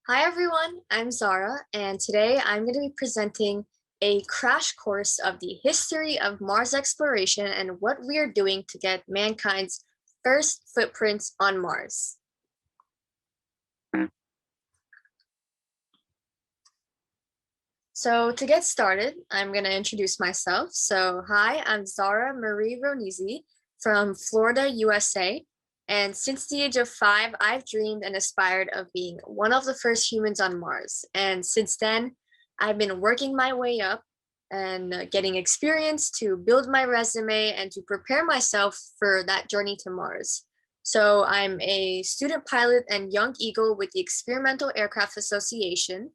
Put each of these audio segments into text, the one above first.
Hi everyone, I'm Zara, and today I'm going to be presenting a crash course of the history of Mars exploration and what we are doing to get mankind's first footprints on Mars. So to get started, I'm going to introduce myself. So hi, I'm Zahra Ronizi from Florida, USA. And since the age of 5, I've dreamed and aspired of being one of the first humans on Mars. And since then, I've been working my way up and getting experience to build my resume and to prepare myself for that journey to Mars. So I'm a student pilot and young eagle with the Experimental Aircraft Association,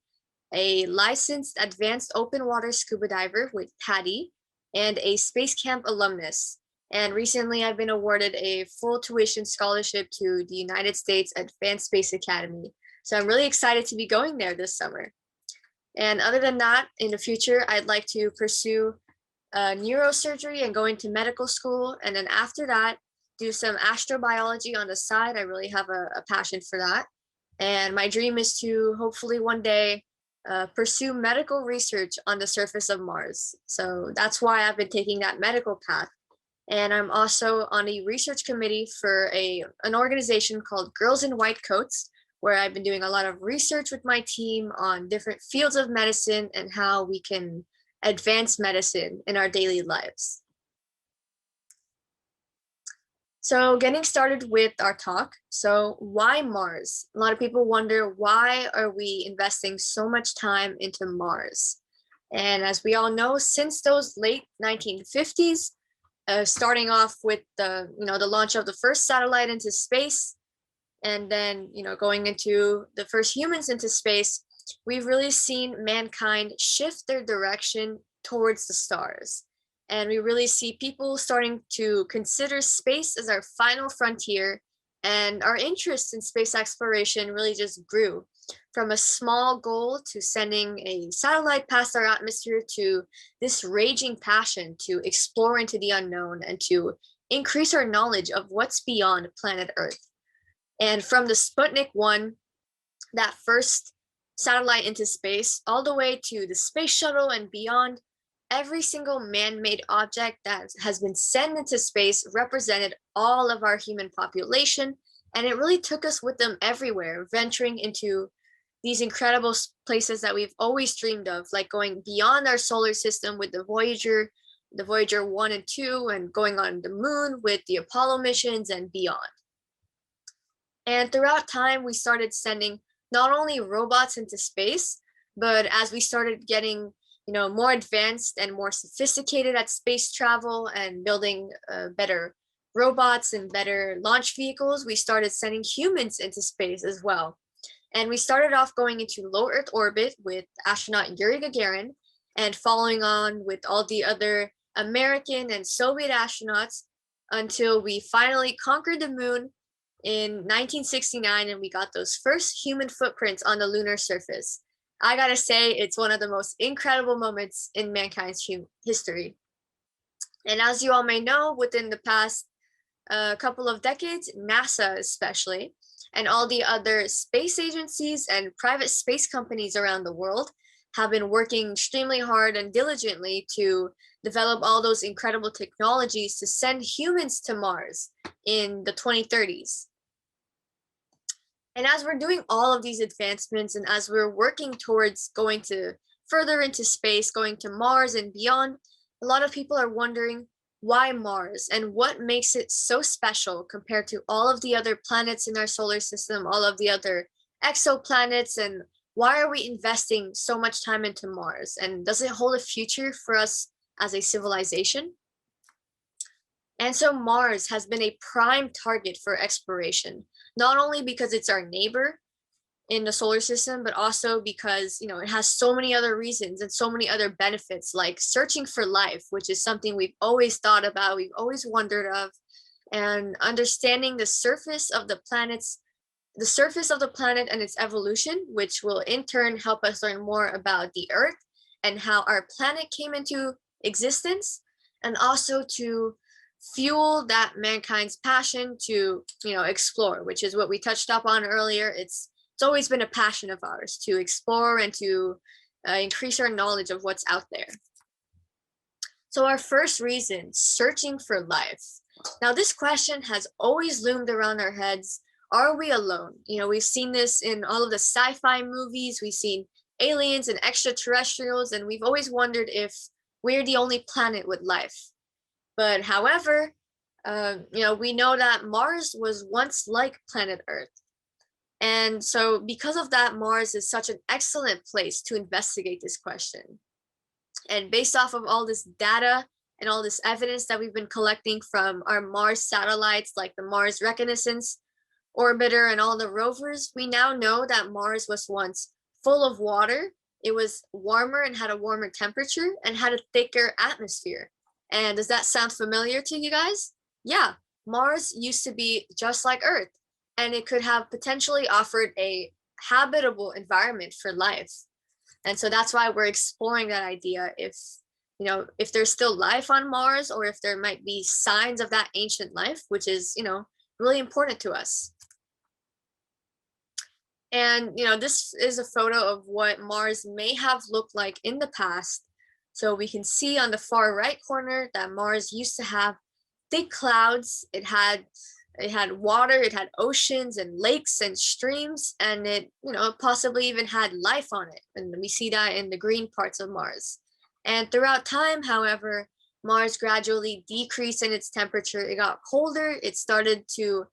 a licensed advanced open water scuba diver with PADI, and a Space Camp alumnus. And recently, I've been awarded a full tuition scholarship to the United States Advanced Space Academy. So I'm really excited to be going there this summer. And other than that, in the future, I'd like to pursue neurosurgery and go into medical school. And then after that, do some astrobiology on the side. I really have a passion for that. And my dream is to hopefully one day pursue medical research on the surface of Mars. So that's why I've been taking that medical path. And I'm also on a research committee for an organization called Girls in White Coats, where I've been doing a lot of research with my team on different fields of medicine and how we can advance medicine in our daily lives. So getting started with our talk. So why Mars? A lot of people wonder, why are we investing so much time into Mars? And as we all know, since those late 1950s, starting off with the launch of the first satellite into space, and then going into the first humans into space, we've really seen mankind shift their direction towards the stars. And we really see people starting to consider space as our final frontier. And our interest in space exploration really just grew from a small goal to sending a satellite past our atmosphere to this raging passion to explore into the unknown and to increase our knowledge of what's beyond planet Earth. And from the Sputnik 1, that first satellite into space, all the way to the space shuttle and beyond, every single man-made object that has been sent into space represented all of our human population, and it really took us with them everywhere, venturing into these incredible places that we've always dreamed of, like going beyond our solar system with the Voyager 1 and 2, and going on the moon with the Apollo missions and beyond. And throughout time, we started sending not only robots into space, but as we started getting more advanced and more sophisticated at space travel and building better robots and better launch vehicles, we started sending humans into space as well. And we started off going into low Earth orbit with astronaut Yuri Gagarin, and following on with all the other American and Soviet astronauts until we finally conquered the moon in 1969, and we got those first human footprints on the lunar surface. I gotta say, it's one of the most incredible moments in mankind's history. And as you all may know, within the past couple of decades, NASA especially, and all the other space agencies and private space companies around the world have been working extremely hard and diligently to develop all those incredible technologies to send humans to Mars in the 2030s. And as we're doing all of these advancements and as we're working towards going to further into space, going to Mars and beyond, a lot of people are wondering, why Mars and what makes it so special compared to all of the other planets in our solar system, all of the other exoplanets, and why are we investing so much time into Mars? And does it hold a future for us as a civilization? And so Mars has been a prime target for exploration, not only because it's our neighbor in the solar system, but also because it has so many other reasons and so many other benefits, like searching for life, which is something we've always thought about, we've always wondered of, and understanding the surface of the planet and its evolution, which will in turn help us learn more about the Earth and how our planet came into existence, and also to fuel that mankind's passion to explore, which is what we touched up on earlier. It's it's always been a passion of ours to explore and to increase our knowledge of what's out there. So our first reason, searching for life. Now this question has always loomed around our heads. Are we alone? You know, we've seen this in all of the sci-fi movies. We've seen aliens and extraterrestrials, and we've always wondered if we're the only planet with life. But however, you know, we know that Mars was once like planet Earth. And so because of that, Mars is such an excellent place to investigate this question. And based off of all this data and all this evidence that we've been collecting from our Mars satellites, like the Mars Reconnaissance Orbiter and all the rovers, we now know that Mars was once full of water. It was warmer and had a warmer temperature and had a thicker atmosphere. And does that sound familiar to you guys? Yeah, Mars used to be just like Earth, and it could have potentially offered a habitable environment for life. And so that's why we're exploring that idea, if you know, if there's still life on Mars, or if there might be signs of that ancient life, which is, you know, really important to us. And you know, this is a photo of what Mars may have looked like in the past. So we can see on the far right corner that Mars used to have thick clouds. It had water, it had oceans and lakes and streams, and it, you know, possibly even had life on it. And we see that in the green parts of Mars. And throughout time, however, Mars gradually decreased in its temperature. It got colder. It started to,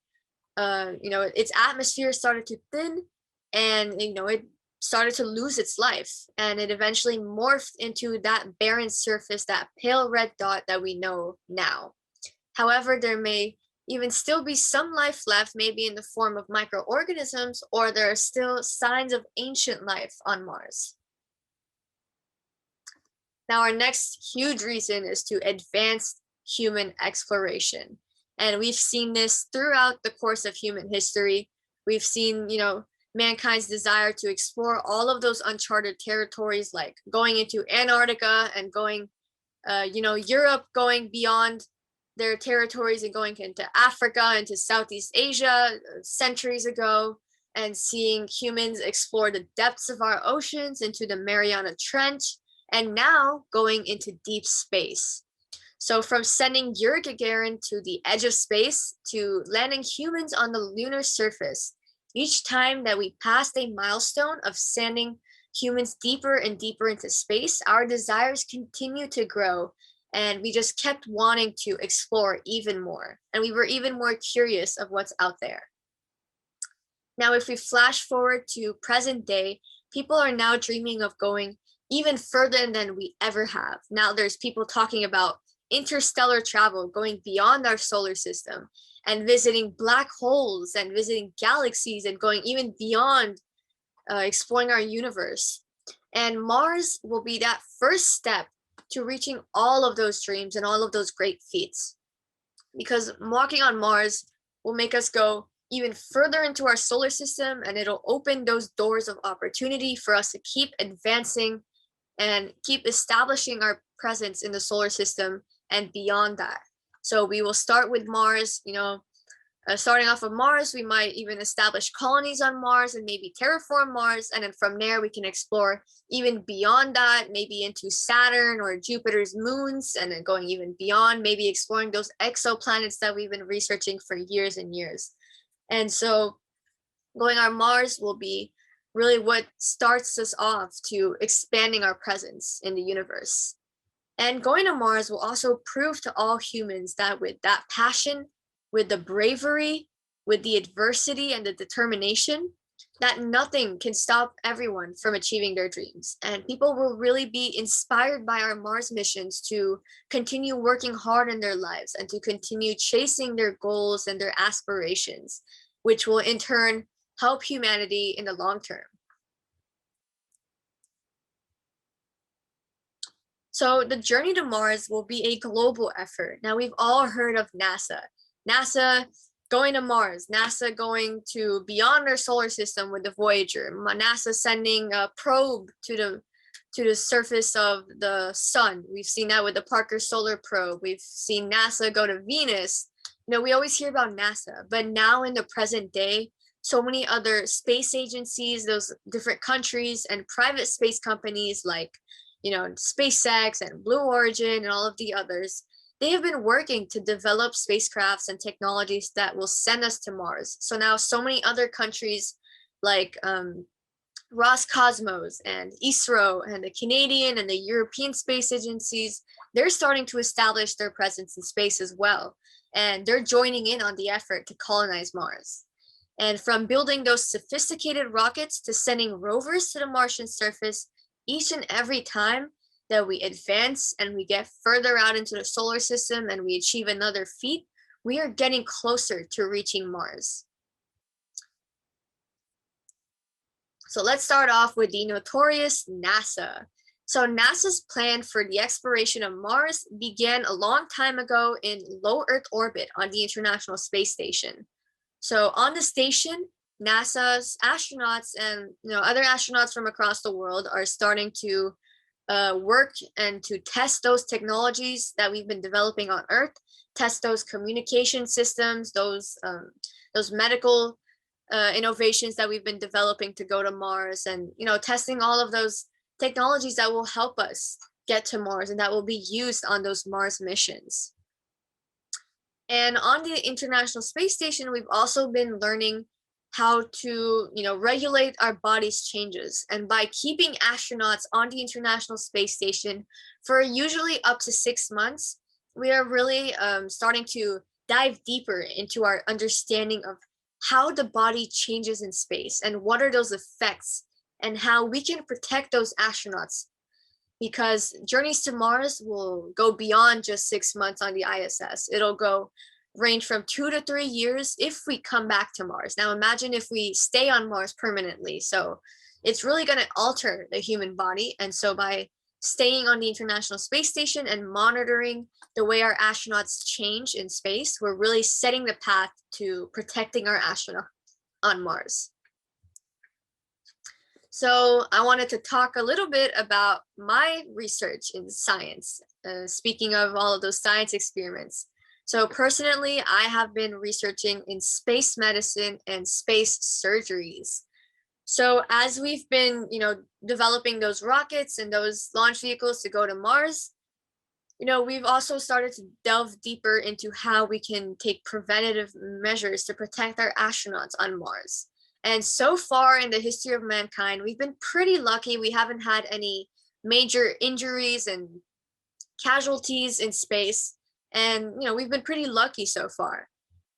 you know, its atmosphere started to thin, and you know, it started to lose its life, and it eventually morphed into that barren surface, that pale red dot that we know now. However, there may even still be some life left, maybe in the form of microorganisms, or there are still signs of ancient life on Mars. Now, our next huge reason is to advance human exploration. And we've seen this throughout the course of human history. We've seen, you know, mankind's desire to explore all of those uncharted territories, like going into Antarctica and going, you know, Europe, going beyond their territories and going into Africa, into Southeast Asia centuries ago, and seeing humans explore the depths of our oceans into the Mariana Trench, and now going into deep space. So from sending Yuri Gagarin to the edge of space to landing humans on the lunar surface, each time that we passed a milestone of sending humans deeper and deeper into space, our desires continue to grow, and we just kept wanting to explore even more. And we were even more curious of what's out there. Now, if we flash forward to present day, people are now dreaming of going even further than we ever have. Now there's people talking about interstellar travel, going beyond our solar system and visiting black holes and visiting galaxies and going even beyond, exploring our universe. And Mars will be that first step to reaching all of those dreams and all of those great feats. Because walking on Mars will make us go even further into our solar system, and it'll open those doors of opportunity for us to keep advancing and keep establishing our presence in the solar system and beyond that. So we will start with Mars, you know, starting off of Mars, we might even establish colonies on Mars and maybe terraform Mars. And then from there, we can explore even beyond that, maybe into Saturn or Jupiter's moons, and then going even beyond, maybe exploring those exoplanets that we've been researching for years and years. And so going on Mars will be really what starts us off to expanding our presence in the universe. And going to Mars will also prove to all humans that with that passion, with the bravery, with the adversity and the determination, that nothing can stop everyone from achieving their dreams. And people will really be inspired by our Mars missions to continue working hard in their lives and to continue chasing their goals and their aspirations, which will in turn help humanity in the long term. So the journey to Mars will be a global effort. Now, we've all heard of NASA. NASA going to Mars, NASA going to beyond our solar system with the Voyager, NASA sending a probe to the surface of the sun. We've seen that with the Parker Solar Probe. We've seen NASA go to Venus. You know, we always hear about NASA, but now in the present day, so many other space agencies, those different countries and private space companies like, SpaceX and Blue Origin and all of the others, they have been working to develop spacecrafts and technologies that will send us to Mars. So now so many other countries like Roscosmos and ISRO and the Canadian and the European space agencies, they're starting to establish their presence in space as well. And they're joining in on the effort to colonize Mars. And from building those sophisticated rockets to sending rovers to the Martian surface, each and every time that we advance and we get further out into the solar system and we achieve another feat, we are getting closer to reaching Mars. So let's start off with the notorious NASA. So NASA's plan for the exploration of Mars began a long time ago in low Earth orbit on the International Space Station. So on the station, NASA's astronauts and other astronauts from across the world are starting to work and to test those technologies that we've been developing on Earth, test those communication systems, those medical innovations that we've been developing to go to Mars, and testing all of those technologies that will help us get to Mars and that will be used on those Mars missions. And on the International Space Station, we've also been learning how to regulate our body's changes. And by keeping astronauts on the International Space Station for usually up to 6 months, we are really starting to dive deeper into our understanding of how the body changes in space and what are those effects and how we can protect those astronauts, because journeys to Mars will go beyond just 6 months on the ISS. It'll range from 2 to 3 years if we come back to Mars. Now imagine if we stay on Mars permanently. So it's really going to alter the human body. And so by staying on the International Space Station and monitoring the way our astronauts change in space, we're really setting the path to protecting our astronauts on Mars. So I wanted to talk a little bit about my research in science, speaking of all of those science experiments. So personally, I have been researching in space medicine and space surgeries. So as we've been, developing those rockets and those launch vehicles to go to Mars, we've also started to delve deeper into how we can take preventative measures to protect our astronauts on Mars. And so far in the history of mankind, we've been pretty lucky. We haven't had any major injuries and casualties in space. And, we've been pretty lucky so far.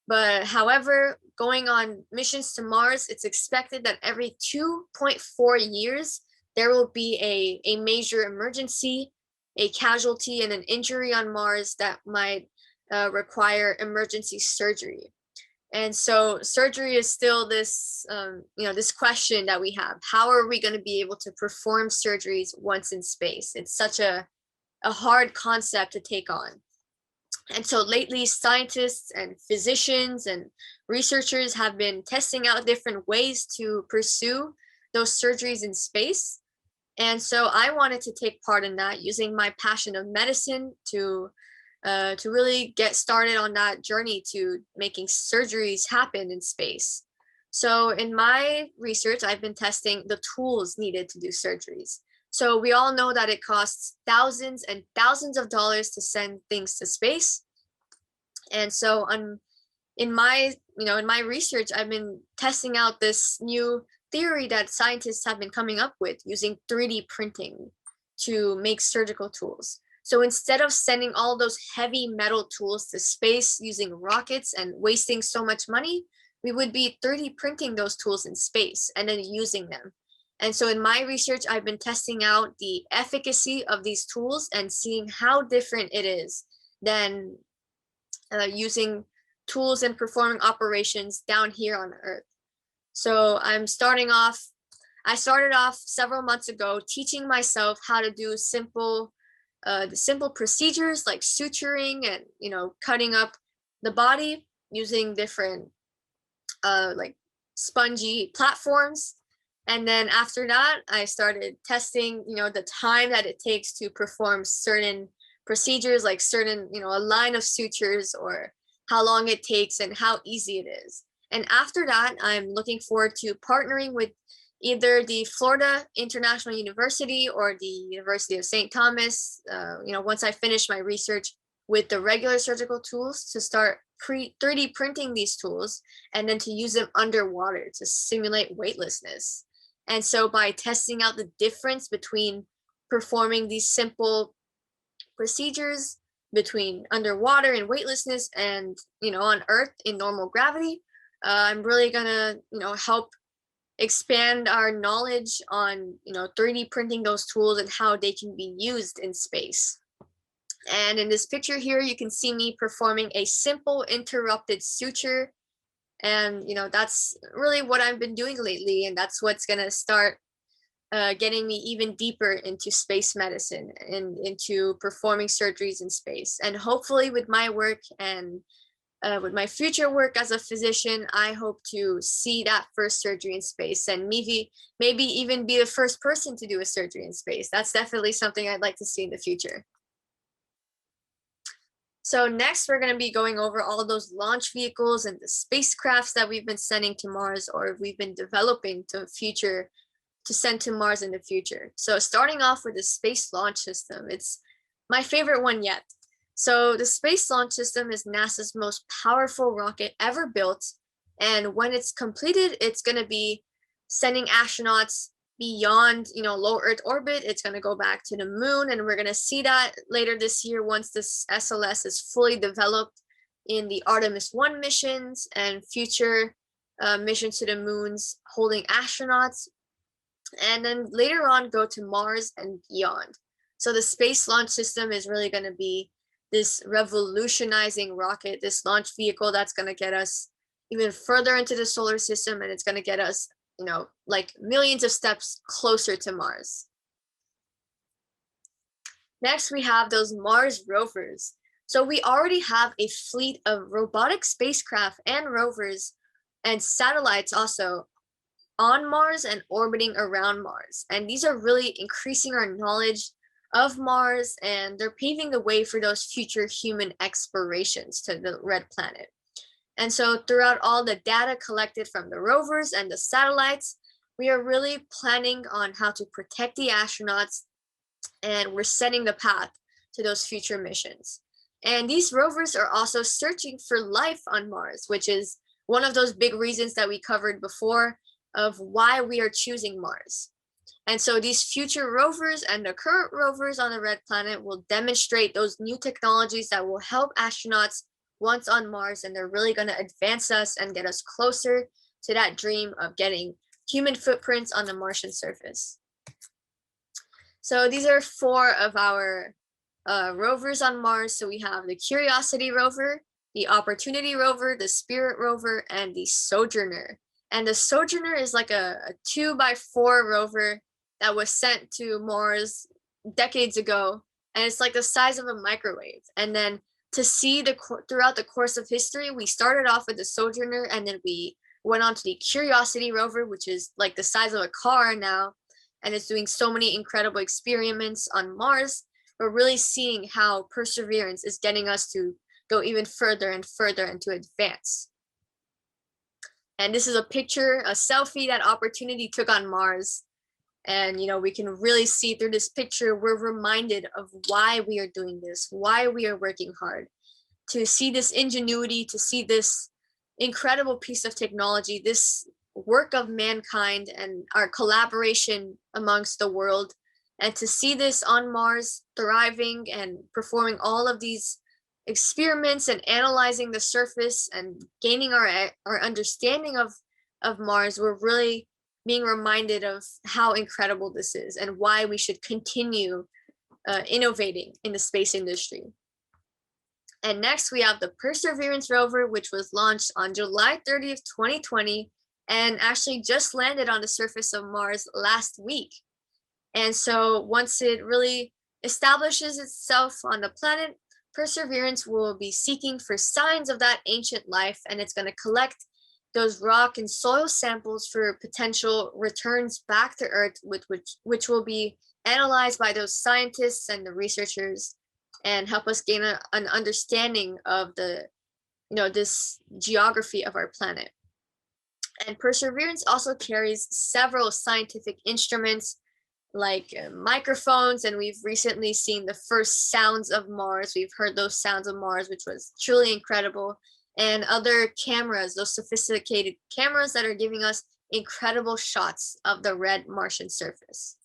But however, going on missions to Mars, it's expected that every 2.4 years, there will be a major emergency, a casualty, and an injury on Mars that might require emergency surgery. And so surgery is still this, this question that we have. How are we going to be able to perform surgeries once in space? It's such a hard concept to take on. And so lately, scientists and physicians and researchers have been testing out different ways to pursue those surgeries in space. And so I wanted to take part in that, using my passion of medicine to really get started on that journey to making surgeries happen in space. So in my research, I've been testing the tools needed to do surgeries. So we all know that it costs thousands and thousands of dollars to send things to space. And so in my research, I've been testing out this new theory that scientists have been coming up with using 3D printing to make surgical tools. So instead of sending all those heavy metal tools to space using rockets and wasting so much money, we would be 3D printing those tools in space and then using them. And so in my research, I've been testing out the efficacy of these tools and seeing how different it is than using tools and performing operations down here on Earth. So I started off several months ago teaching myself how to do simple procedures like suturing and cutting up the body using different like spongy platforms. And then after that, I started testing the time that it takes to perform certain procedures, like a line of sutures, or how long it takes and how easy it is. And after that, I'm looking forward to partnering with either the Florida International University or the University of St. Thomas, once I finish my research with the regular surgical tools, to start 3D printing these tools and then to use them underwater to simulate weightlessness. And so by testing out the difference between performing these simple procedures between underwater and weightlessness and, on Earth in normal gravity, I'm really gonna, help expand our knowledge on, 3D printing those tools and how they can be used in space. And in this picture here, you can see me performing a simple interrupted suture. And, that's really what I've been doing lately. And that's what's going to start getting me even deeper into space medicine and into performing surgeries in space. And hopefully with my work and with my future work as a physician, I hope to see that first surgery in space and maybe even be the first person to do a surgery in space. That's definitely something I'd like to see in the future. So next, we're going to be going over all of those launch vehicles and the spacecrafts that we've been sending to Mars, or we've been developing to send to Mars in the future. So starting off with the Space Launch System, it's my favorite one yet. So the Space Launch System is NASA's most powerful rocket ever built. And when it's completed, it's going to be sending astronauts beyond, low Earth orbit. It's going to go back to the moon, and we're going to see that later this year once this SLS is fully developed in the Artemis 1 missions and future missions to the moons holding astronauts, and then later on go to Mars and beyond. So the Space Launch System is really going to be this revolutionizing rocket, this launch vehicle that's going to get us even further into the solar system, and it's going to get us like millions of steps closer to Mars. Next, we have those Mars rovers. So we already have a fleet of robotic spacecraft and rovers and satellites also on Mars and orbiting around Mars. And these are really increasing our knowledge of Mars, and they're paving the way for those future human explorations to the red planet. And so throughout all the data collected from the rovers and the satellites, we are really planning on how to protect the astronauts, and we're setting the path to those future missions. And these rovers are also searching for life on Mars, which is one of those big reasons that we covered before of why we are choosing Mars. And so these future rovers and the current rovers on the red planet will demonstrate those new technologies that will help astronauts once on Mars, and they're really going to advance us and get us closer to that dream of getting human footprints on the Martian surface. So these are 4 of our rovers on Mars. So we have the Curiosity rover, the Opportunity rover, the Spirit rover, and the Sojourner. And the Sojourner is like a 2x4 rover that was sent to Mars decades ago, and it's like the size of a microwave. And then to see throughout the course of history, we started off with the Sojourner, and then we went on to the Curiosity rover, which is like the size of a car now, and it's doing so many incredible experiments on Mars. We're really seeing how Perseverance is getting us to go even further and further and to advance. And this is a picture, a selfie that Opportunity took on Mars. And, we can really see through this picture, we're reminded of why we are doing this, why we are working hard, to see this ingenuity, to see this incredible piece of technology, this work of mankind and our collaboration amongst the world, and to see this on Mars thriving and performing all of these experiments and analyzing the surface and gaining our understanding of Mars. We're really being reminded of how incredible this is and why we should continue innovating in the space industry. And next we have the Perseverance rover, which was launched on July 30th, 2020, and actually just landed on the surface of Mars last week. And so once it really establishes itself on the planet, Perseverance will be seeking for signs of that ancient life, and it's going to collect those rock and soil samples for potential returns back to Earth, which will be analyzed by those scientists and the researchers and help us gain an understanding of the, this geography of our planet. And Perseverance also carries several scientific instruments like microphones, and we've recently seen the first sounds of Mars. We've heard those sounds of Mars, which was truly incredible. And other cameras, those sophisticated cameras that are giving us incredible shots of the red Martian surface.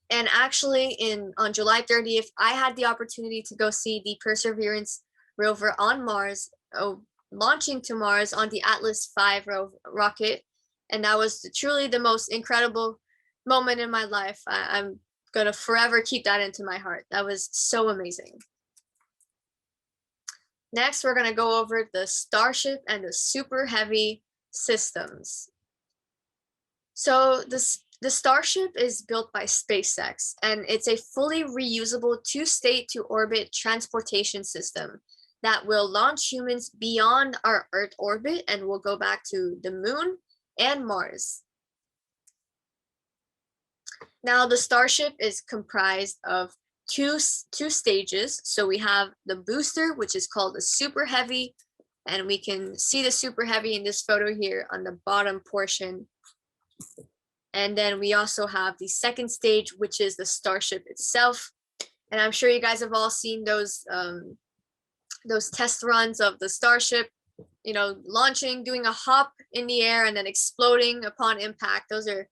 And actually, on July 30th, I had the opportunity to go see the Perseverance rover on Mars, launching to Mars on the Atlas V rocket. And that was truly the most incredible moment in my life. I'm going to forever keep that into my heart. That was so amazing. Next, we're going to go over the Starship and the Super Heavy systems. So the Starship is built by SpaceX, and it's a fully reusable two-state-to-orbit transportation system that will launch humans beyond our Earth orbit and will go back to the Moon and Mars. Now, the Starship is comprised of two stages. So we have the booster, which is called the Super Heavy, and we can see the Super Heavy in this photo here on the bottom portion. And then we also have the second stage, which is the Starship itself. And I'm sure you guys have all seen those test runs of the Starship, you know, launching, doing a hop in the air and then exploding upon impact. Those are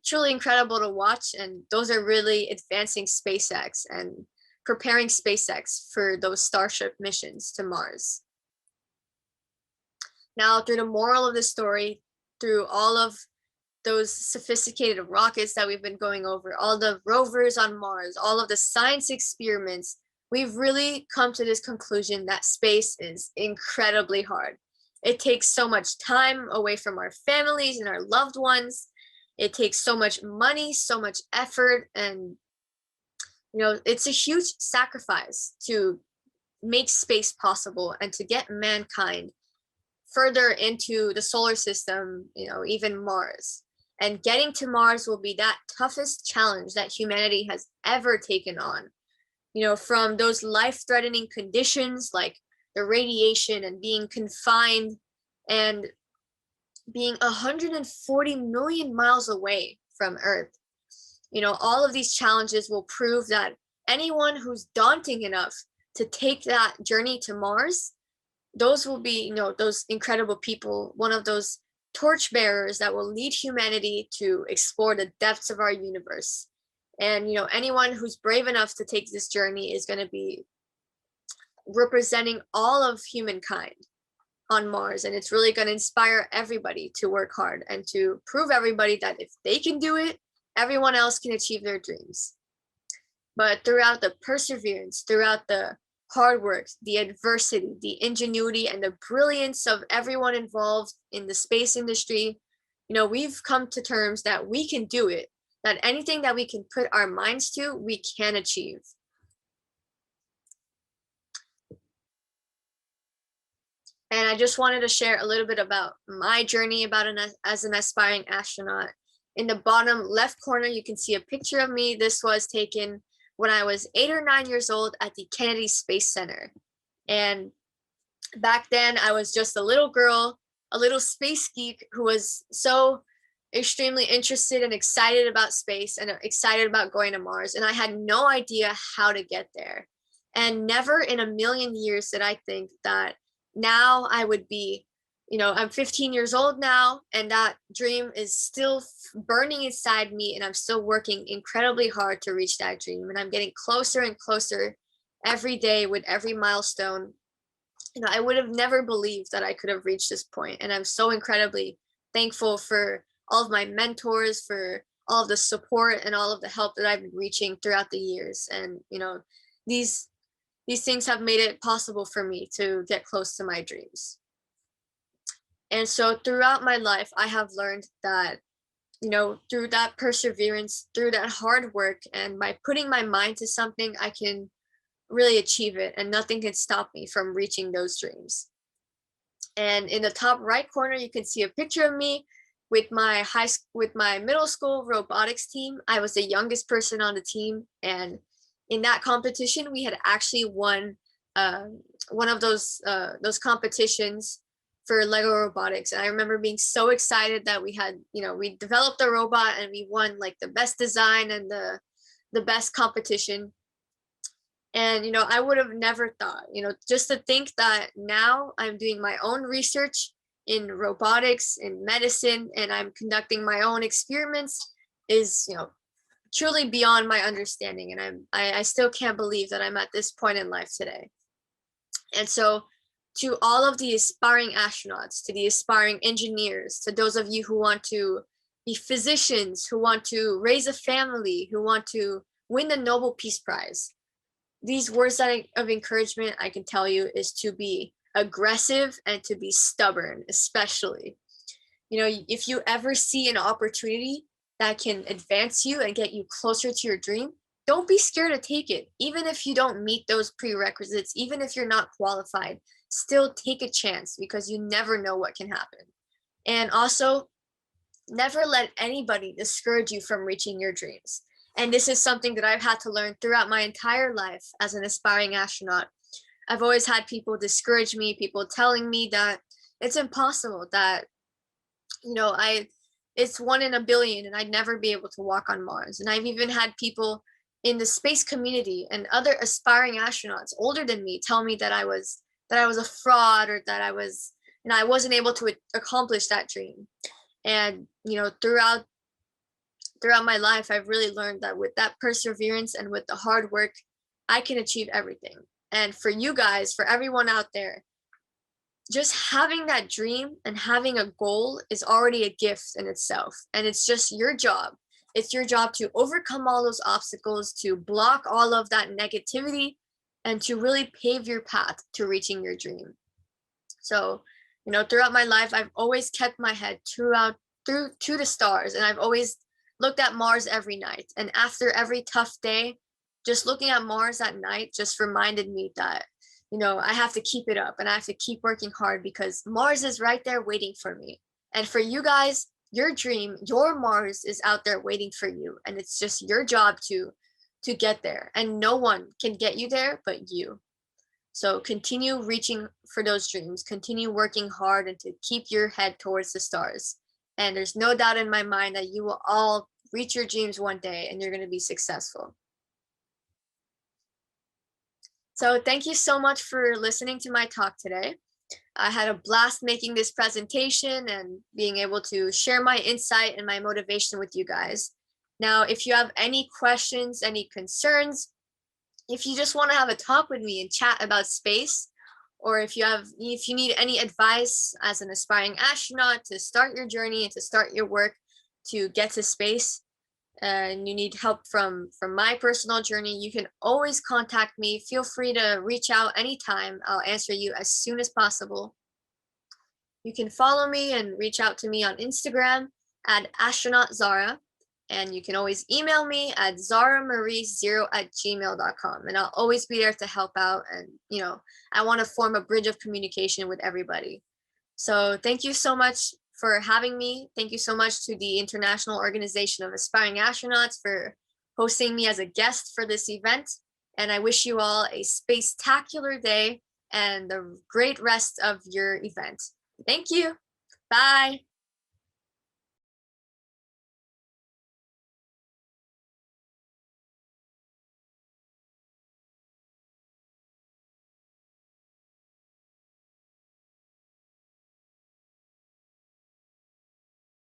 truly incredible to watch, and those are really advancing SpaceX and preparing SpaceX for those Starship missions to Mars. Now, through the moral of the story, through all of those sophisticated rockets that we've been going over, all the rovers on Mars, all of the science experiments, we've really come to this conclusion that space is incredibly hard. It takes so much time away from our families and our loved ones. It takes so much money, so much effort, and you know, it's a huge sacrifice to make space possible and to get mankind further into the solar system, you know, even Mars. And getting to Mars will be that toughest challenge that humanity has ever taken on. You know, from those life-threatening conditions like the radiation and being confined and being 140 million miles away from Earth. You know, all of these challenges will prove that anyone who's daunting enough to take that journey to Mars, those will be, you know, those incredible people, one of those torchbearers that will lead humanity to explore the depths of our universe. And, you know, anyone who's brave enough to take this journey is going to be representing all of humankind on Mars. And it's really going to inspire everybody to work hard and to prove everybody that if they can do it, everyone else can achieve their dreams. But throughout the perseverance, throughout the hard work, the adversity, the ingenuity, and the brilliance of everyone involved in the space industry, you know, we've come to terms that we can do it, that anything that we can put our minds to, we can achieve. And I just wanted to share a little bit about my journey as an aspiring astronaut. In the bottom left corner, you can see a picture of me. This was taken when I was 8 or 9 years old at the Kennedy Space Center. And back then, I was just a little girl, a little space geek who was so extremely interested and excited about space and excited about going to Mars. And I had no idea how to get there. And never in a million years did I think that now I would be, you know, I'm 15 years old now, and that dream is still burning inside me, and I'm still working incredibly hard to reach that dream. And I'm getting closer and closer every day with every milestone. You know, I would have never believed that I could have reached this point. And I'm so incredibly thankful for all of my mentors, for all of the support and all of the help that I've been reaching throughout the years. And, you know, these things have made it possible for me to get close to my dreams. And so throughout my life, I have learned that, you know, through that perseverance, through that hard work, and by putting my mind to something, I can really achieve it, and nothing can stop me from reaching those dreams. And in the top right corner, you can see a picture of me with my middle school robotics team. I was the youngest person on the team, and in that competition, we had actually won one of those competitions for Lego robotics. And I remember being so excited that we had, we developed a robot and we won like the best design and the best competition. And, I would have never thought, just to think that now I'm doing my own research in robotics, in medicine, and I'm conducting my own experiments is, truly beyond my understanding. And I still can't believe that I'm at this point in life today. And so to all of the aspiring astronauts, to the aspiring engineers, to those of you who want to be physicians, who want to raise a family, who want to win the Nobel Peace Prize, these words of encouragement I can tell you is to be aggressive and to be stubborn, especially. If you ever see an opportunity that can advance you and get you closer to your dream, don't be scared to take it. Even if you don't meet those prerequisites, even if you're not qualified, still take a chance, because you never know what can happen. And also, never let anybody discourage you from reaching your dreams. And this is something that I've had to learn throughout my entire life as an aspiring astronaut. I've always had people discourage me, people telling me that it's impossible, that, it's 1 in a billion and I'd never be able to walk on Mars. And I've even had people in the space community and other aspiring astronauts older than me tell me that I was a fraud, or that I wasn't able to accomplish that dream. And, throughout my life, I've really learned that with that perseverance and with the hard work, I can achieve everything. And for you guys, for everyone out there, just having that dream and having a goal is already a gift in itself. And it's just your job. It's your job to overcome all those obstacles, to block all of that negativity, and to really pave your path to reaching your dream. So, throughout my life, I've always kept my head through to the stars, and I've always looked at Mars every night. And after every tough day, just looking at Mars at night just reminded me that, I have to keep it up and I have to keep working hard, because Mars is right there waiting for me. And for you guys, your dream, your Mars is out there waiting for you. And it's just your job to get there. And no one can get you there but you. So continue reaching for those dreams, continue working hard, and to keep your head towards the stars. And there's no doubt in my mind that you will all reach your dreams one day and you're going to be successful. So thank you so much for listening to my talk today. I had a blast making this presentation and being able to share my insight and my motivation with you guys. Now, if you have any questions, any concerns, if you just want to have a talk with me and chat about space, or if you need any advice as an aspiring astronaut to start your journey and to start your work to get to space, and you need help from my personal journey, you can always contact me. Feel free to reach out anytime. I'll answer you as soon as possible. You can follow me and reach out to me on Instagram at astronautzahra. And you can always email me at zahramarie0@gmail.com. And I'll always be there to help out. And, I want to form a bridge of communication with everybody. So thank you so much for having me. Thank you so much to the International Organization of Aspiring Astronauts for hosting me as a guest for this event. And I wish you all a space-tacular day and a great rest of your event. Thank you. Bye.